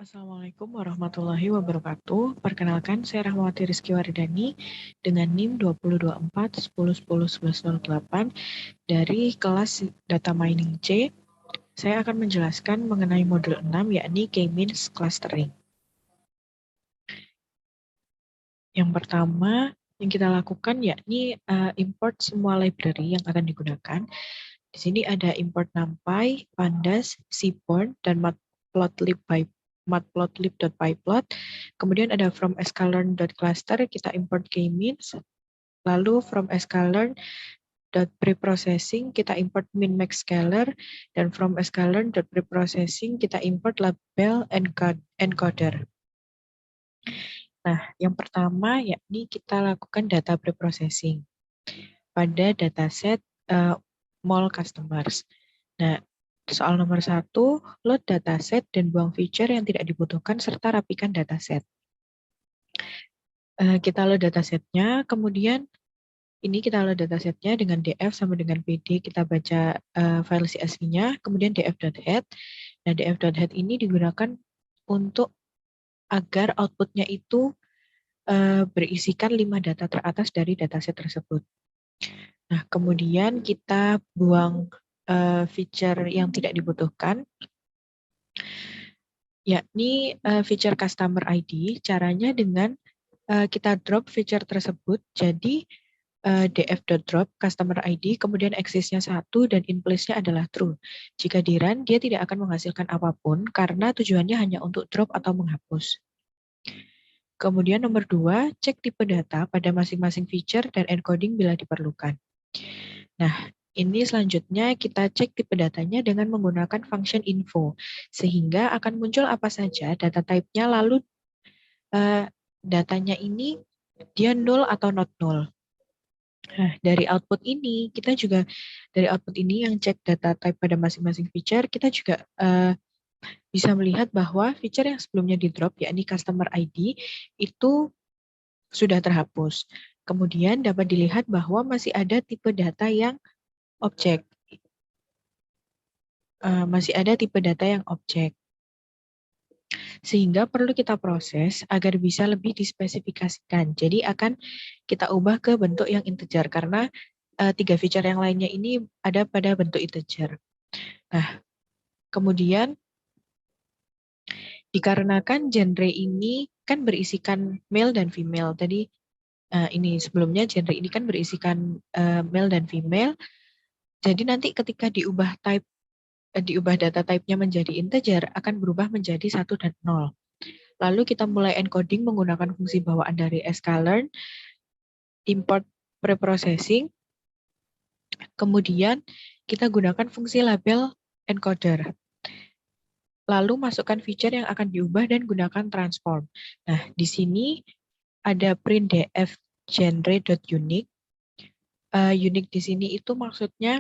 Assalamualaikum warahmatullahi wabarakatuh. Perkenalkan, saya Rahmawati Rizky Wardani dengan NIM 2024-10-10-1108 dari kelas Data Mining C. Saya akan menjelaskan mengenai modul 6, yakni K-means clustering. Yang pertama yang kita lakukan yakni import semua library yang akan digunakan. Di sini ada import NumPy, Pandas, Seaborn, dan matplotlib.pyplot. Kemudian ada from sklearn.cluster, kita import k-means. Lalu from sklearn.preprocessing, kita import min-max scaler. Dan from sklearn.preprocessing, kita import label encoder. Nah, yang pertama yakni kita lakukan data preprocessing pada dataset mall customers. Nah, soal nomor 1, load dataset dan buang feature yang tidak dibutuhkan serta rapikan dataset. Kita load datasetnya, kemudian ini kita load datasetnya dengan df sama dengan pd, kita baca file CSV-nya, kemudian df.head. Nah, df.head ini digunakan untuk agar output-nya itu berisikan 5 data teratas dari dataset tersebut. Nah, kemudian kita buang feature yang tidak dibutuhkan, yakni feature customer ID. Caranya dengan kita drop feature tersebut, jadi df.drop customer ID, kemudian axis-nya 1 dan in place-nya adalah true. Jika di run, dia tidak akan menghasilkan apapun karena tujuannya hanya untuk drop atau menghapus. Kemudian nomor 2, cek tipe data pada masing-masing feature dan encoding bila diperlukan. Nah, ini selanjutnya kita cek tipe datanya dengan menggunakan function info, sehingga akan muncul apa saja data type-nya, lalu datanya ini dia null atau not null. Nah, dari output ini, kita juga dari output ini yang cek data type pada masing-masing feature, kita juga bisa melihat bahwa feature yang sebelumnya di drop, yakni customer ID, itu sudah terhapus. Kemudian dapat dilihat bahwa masih ada tipe data yang objek. Masih ada tipe data yang objek. Sehingga perlu kita proses agar bisa lebih dispesifikasikan. Jadi akan kita ubah ke bentuk yang integer, karena 3 feature yang lainnya ini ada pada bentuk integer. Nah, kemudian dikarenakan genre ini kan berisikan male dan female. Tadi ini sebelumnya genre ini kan berisikan male dan female. Jadi nanti ketika diubah data type-nya menjadi integer akan berubah menjadi 1 dan 0. Lalu kita mulai encoding menggunakan fungsi bawaan dari sklearn, import preprocessing. Kemudian kita gunakan fungsi label encoder. Lalu masukkan feature yang akan diubah dan gunakan transform. Nah, di sini ada print df genre.unique. Unique di sini itu maksudnya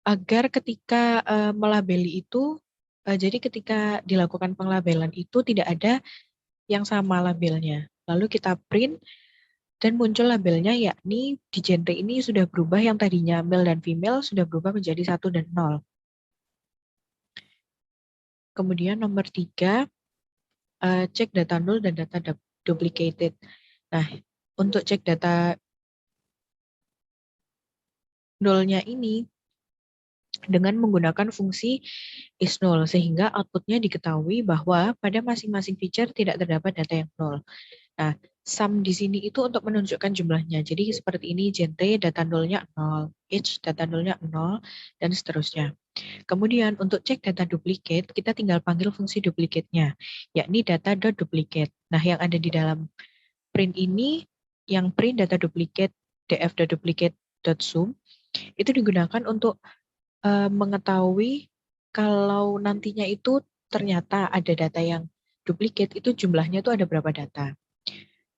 agar ketika melabeli itu, jadi ketika dilakukan penglabelan itu tidak ada yang sama labelnya. Lalu kita print dan muncul labelnya, yakni di genre ini sudah berubah, yang tadinya male dan female sudah berubah menjadi 1 dan 0. Kemudian nomor 3, cek data null dan data duplicated. Nah, untuk cek data nullnya ini dengan menggunakan fungsi isNull, sehingga outputnya diketahui bahwa pada masing-masing feature tidak terdapat data yang null. Nah, sum di sini itu untuk menunjukkan jumlahnya. Jadi seperti ini, genre data nullnya 0, each data nullnya 0, dan seterusnya. Kemudian untuk cek data duplicate, kita tinggal panggil fungsi duplicate-nya, yakni data.duplicate. Nah, yang ada di dalam print ini, yang print data duplicate df.duplicate.sum, itu digunakan untuk mengetahui kalau nantinya itu ternyata ada data yang duplicate, itu jumlahnya itu ada berapa data.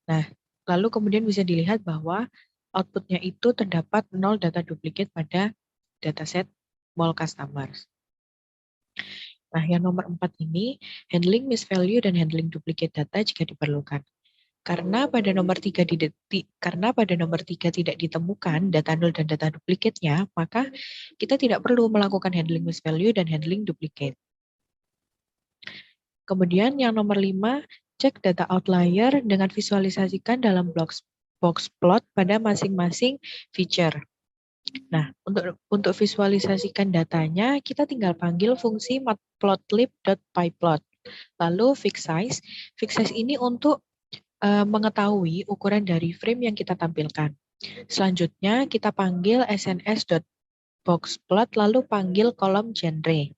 Nah, lalu kemudian bisa dilihat bahwa outputnya itu terdapat 0 data duplicate pada dataset mall customers. Nah, yang nomor 4 ini, handling misvalue dan handling duplicate data jika diperlukan. Karena pada nomor 3 tidak ditemukan data null dan data duplicate-nya, maka kita tidak perlu melakukan handling misvalue dan handling duplicate. Kemudian yang nomor 5, cek data outlier dengan visualisasikan dalam box plot pada masing-masing feature. Nah, untuk visualisasikan datanya, kita tinggal panggil fungsi matplotlib.pyplot. Lalu fix size ini untuk mengetahui ukuran dari frame yang kita tampilkan. Selanjutnya kita panggil sns.boxplot lalu panggil kolom genre.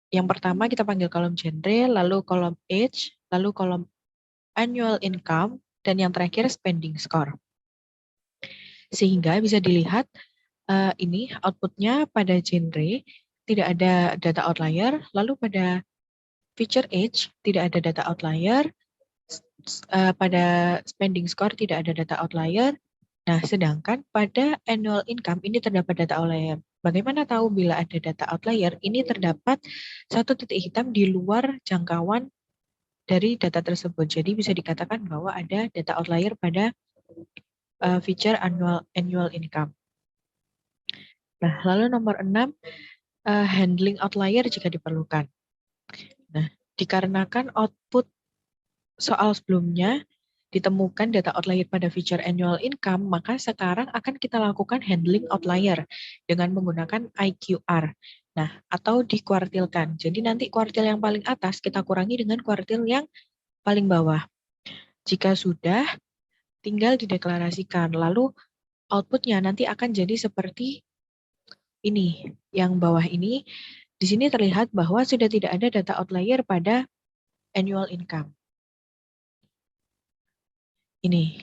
Yang pertama kita panggil kolom genre, lalu kolom age, lalu kolom annual income, dan yang terakhir spending score. Sehingga bisa dilihat ini outputnya pada genre tidak ada data outlier, lalu pada feature age tidak ada data outlier, pada spending score tidak ada data outlier. Nah, sedangkan pada annual income ini terdapat data outlier. Bagaimana tahu bila ada data outlier? Ini terdapat satu titik hitam di luar jangkauan dari data tersebut. Jadi bisa dikatakan bahwa ada data outlier pada feature annual income. Nah, lalu nomor 6, handling outlier jika diperlukan. Nah, dikarenakan output soal sebelumnya ditemukan data outlier pada feature annual income, maka sekarang akan kita lakukan handling outlier dengan menggunakan IQR. Nah, atau dikuartilkan. Jadi nanti kuartil yang paling atas kita kurangi dengan kuartil yang paling bawah. Jika sudah, tinggal dideklarasikan. Lalu outputnya nanti akan jadi seperti ini. Yang bawah ini, di sini terlihat bahwa sudah tidak ada data outlier pada annual income. Ini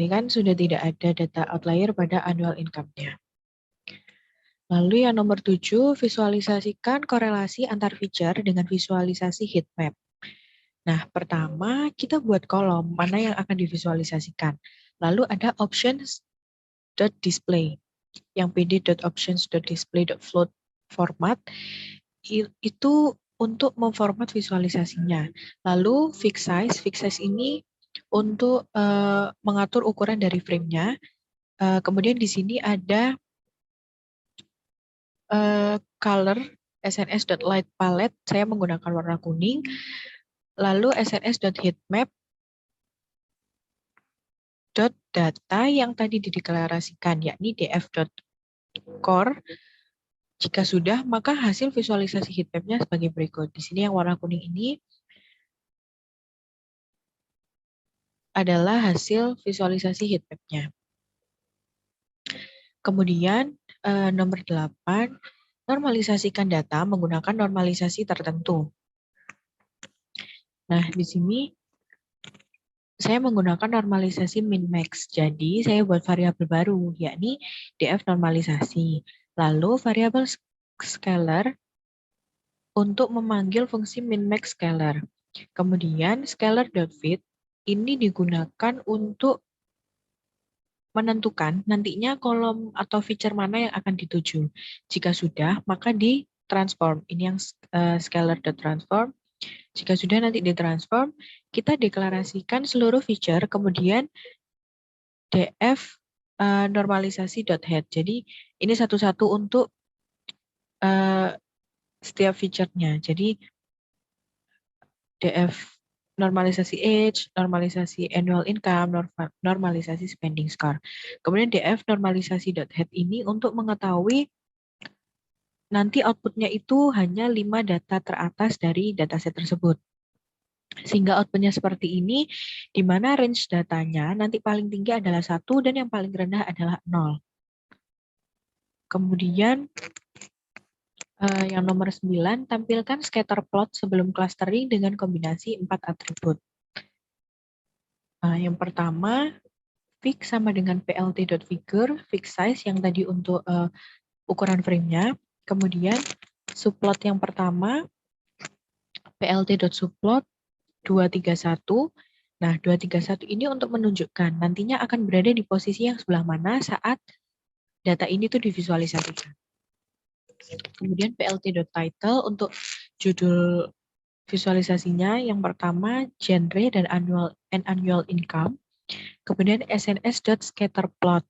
kan sudah tidak ada data outlier pada annual income-nya. Lalu yang nomor 7, visualisasikan korelasi antar feature dengan visualisasi heat map. Nah, pertama kita buat kolom mana yang akan divisualisasikan. Lalu ada options.display. Yang pd.options.display.float format itu untuk memformat visualisasinya. Lalu fix size ini untuk mengatur ukuran dari frame-nya. Kemudian di sini ada color sns.light palette, saya menggunakan warna kuning. Lalu sns.heatmap data yang tadi dideklarasikan, yakni df.core. Jika sudah, maka hasil visualisasi heatmap-nya sebagai berikut. Di sini yang warna kuning ini adalah hasil visualisasi heatmap-nya. Kemudian nomor 8, normalisasikan data menggunakan normalisasi tertentu. Nah, di sini saya menggunakan normalisasi min-max. Jadi, saya buat variabel baru, yakni df normalisasi. Lalu, variabel scalar untuk memanggil fungsi min-max scalar. Kemudian, scalar.fit ini digunakan untuk menentukan nantinya kolom atau feature mana yang akan dituju. Jika sudah, maka ditransform. Ini yang scalar.transform. Jika sudah nanti ditransform, kita deklarasikan seluruh feature, kemudian df normalisasi.head. Jadi ini satu-satu untuk setiap feature-nya. Jadi df normalisasi age, normalisasi annual income, normalisasi spending score. Kemudian df normalisasi.head ini untuk mengetahui nanti outputnya itu hanya 5 data teratas dari dataset tersebut. Sehingga outputnya seperti ini, di mana range datanya nanti paling tinggi adalah 1 dan yang paling rendah adalah 0. Kemudian yang nomor 9, tampilkan scatter plot sebelum clustering dengan kombinasi 4 atribut. Yang pertama, fix sama dengan plt.figure, fix size yang tadi untuk ukuran frame-nya. Kemudian subplot yang pertama, plt.subplot 231. Nah, 231 ini untuk menunjukkan nantinya akan berada di posisi yang sebelah mana saat data ini tuh divisualisasikan. Kemudian plt.title untuk judul visualisasinya yang pertama genre dan annual income. Kemudian sns.scatterplot.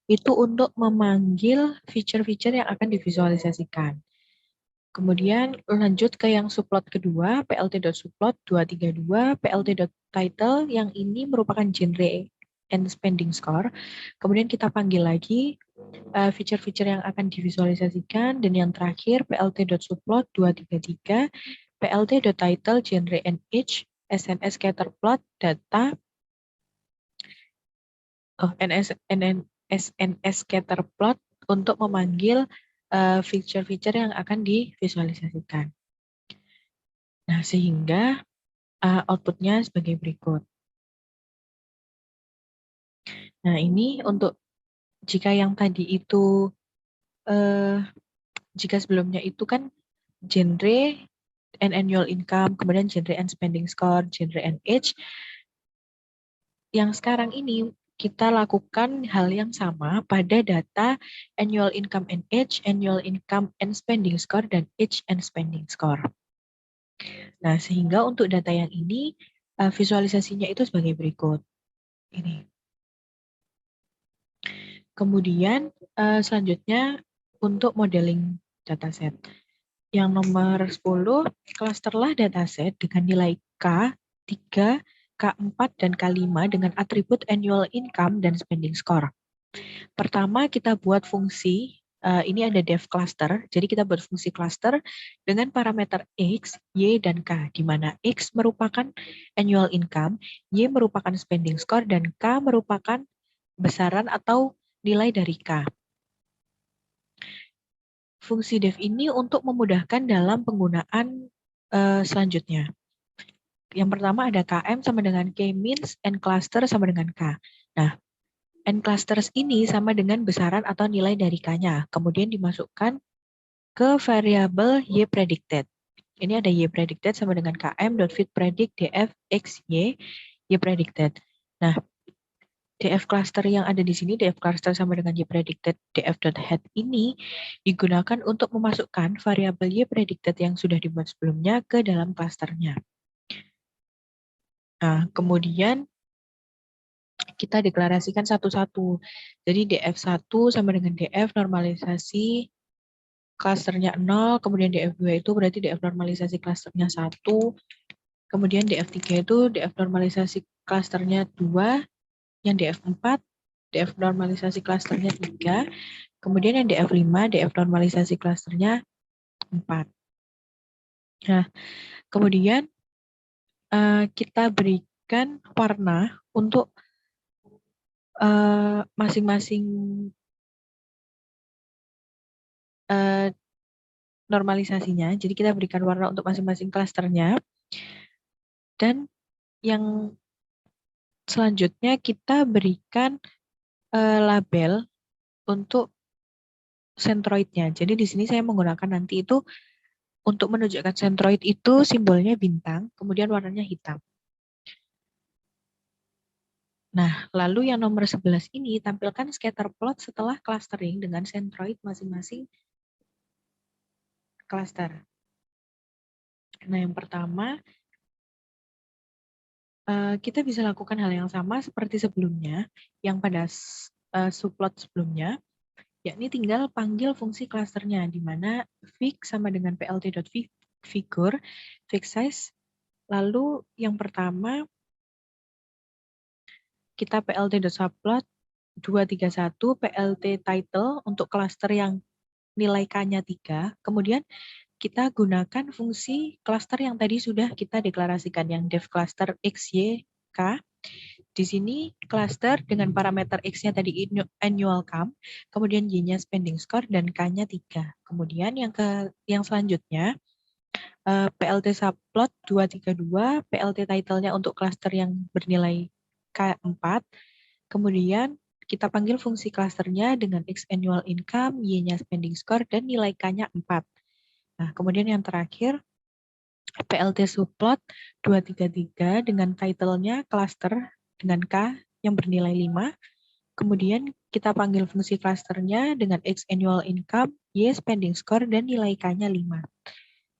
Itu untuk memanggil feature-feature yang akan divisualisasikan. Kemudian lanjut ke yang subplot kedua, plt.subplot 232, plt.title yang ini merupakan genre and spending score. Kemudian kita panggil lagi feature-feature yang akan divisualisasikan, dan yang terakhir plt.subplot 233, plt.title genre and age, SNS scatterplot data, SNS scatterplot untuk memanggil feature-feature yang akan divisualisasikan. Nah, sehingga outputnya sebagai berikut. Nah, ini untuk jika yang tadi itu, jika sebelumnya itu kan genre and annual income, kemudian genre and spending score, genre and age, yang sekarang ini kita lakukan hal yang sama pada data annual income and age, annual income and spending score, dan age and spending score. Nah, sehingga untuk data yang ini, visualisasinya itu sebagai berikut. Ini. Kemudian, selanjutnya untuk modeling dataset. Yang nomor 10, klasterlah dataset dengan nilai K, 3, K4, dan K5 dengan atribut annual income dan spending score. Pertama, kita buat fungsi, ini ada dev cluster, jadi kita buat fungsi cluster dengan parameter X, Y, dan K, di mana X merupakan annual income, Y merupakan spending score, dan K merupakan besaran atau nilai dari K. Fungsi dev ini untuk memudahkan dalam penggunaan selanjutnya. Yang pertama ada KM sama dengan K-means, and cluster sama dengan K. Nah, and clusters ini sama dengan besaran atau nilai dari K-nya. Kemudian dimasukkan ke variabel Y predicted. Ini ada Y predicted sama dengan KM.fitPredict df x y predicted. Nah, df cluster yang ada di sini, df cluster sama dengan Y predicted df.head ini digunakan untuk memasukkan variabel Y predicted yang sudah dibuat sebelumnya ke dalam clusternya. Nah, kemudian kita deklarasikan satu-satu. Jadi df1 sama dengan df normalisasi klasternya 0, kemudian df2 itu berarti df normalisasi klasternya 1, kemudian df3 itu df normalisasi klasternya 2, yang df4 df normalisasi klasternya 3, kemudian yang df5 df normalisasi klasternya 4. Nah, kemudian kita berikan warna untuk masing-masing normalisasinya. Jadi kita berikan warna untuk masing-masing klasternya. Dan yang selanjutnya kita berikan label untuk centroidnya. Jadi di sini saya menggunakan nanti itu untuk menunjukkan centroid itu simbolnya bintang, kemudian warnanya hitam. Nah, lalu yang nomor 11 ini tampilkan scatter plot setelah clustering dengan centroid masing-masing cluster. Nah, yang pertama, kita bisa lakukan hal yang sama seperti sebelumnya, yang pada subplot sebelumnya, yakni tinggal panggil fungsi clusternya, di mana fix sama dengan plt.figure, fix size. Lalu yang pertama, kita plt.subplot 231, plt title untuk cluster yang nilai K-nya 3, kemudian kita gunakan fungsi cluster yang tadi sudah kita deklarasikan, yang dev cluster X, Y, K. Di sini cluster dengan parameter X-nya tadi annual income, kemudian Y-nya spending score, dan K-nya 3. Kemudian yang selanjutnya, PLT subplot 232, PLT title-nya untuk cluster yang bernilai K4, kemudian kita panggil fungsi clusternya dengan X annual income, Y-nya spending score, dan nilai K-nya 4. Nah, kemudian yang terakhir, PLT subplot 233 dengan title-nya cluster dengan K yang bernilai 5. Kemudian kita panggil fungsi clusternya dengan X annual income, Y spending score, dan nilai K-nya 5.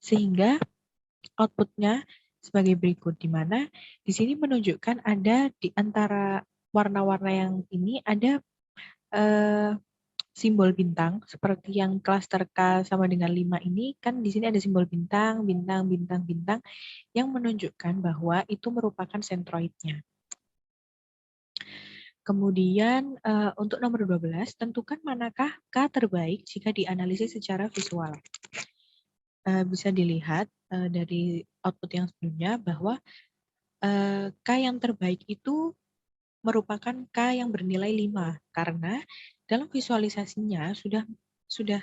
Sehingga outputnya sebagai berikut, di mana di sini menunjukkan ada di antara warna-warna yang ini ada simbol bintang, seperti yang klaster K sama dengan 5 ini, kan di sini ada simbol bintang, bintang, bintang, bintang, yang menunjukkan bahwa itu merupakan sentroidnya. Kemudian untuk nomor 12, tentukan manakah K terbaik jika dianalisis secara visual. Bisa dilihat dari output yang sebelumnya bahwa K yang terbaik itu merupakan K yang bernilai 5 karena dalam visualisasinya sudah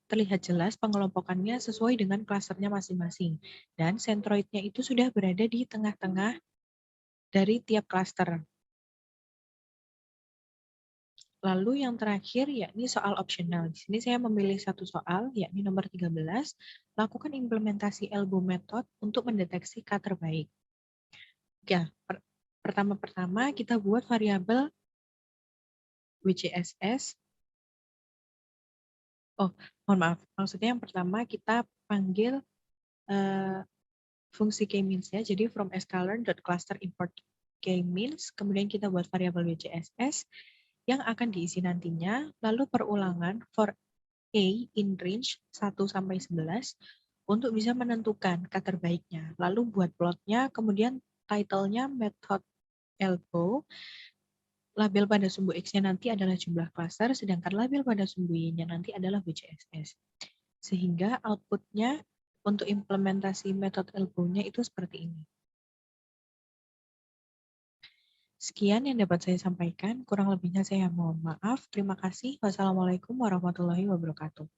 terlihat jelas pengelompokannya sesuai dengan klasternya masing-masing dan sentroidnya itu sudah berada di tengah-tengah dari tiap klaster. Lalu yang terakhir yakni soal opsional. Di sini saya memilih satu soal yakni nomor 13, lakukan implementasi elbow method untuk mendeteksi K terbaik. Ya, pertama-pertama kita buat variabel WCSS. Oh, mohon maaf. Maksudnya yang pertama kita panggil fungsi k-means ya. Jadi from sklearn.cluster import k-means, kemudian kita buat variabel WCSS yang akan diisi nantinya, lalu perulangan for A in range 1 sampai 11 untuk bisa menentukan K terbaiknya. Lalu buat plotnya, kemudian title-nya method elbow, label pada sumbu X-nya nanti adalah jumlah klaster, sedangkan label pada sumbu Y-nya nanti adalah WCSS. Sehingga output-nya untuk implementasi metode elbow-nya itu seperti ini. Sekian yang dapat saya sampaikan, kurang lebihnya saya mohon maaf. Terima kasih. Wassalamualaikum warahmatullahi wabarakatuh.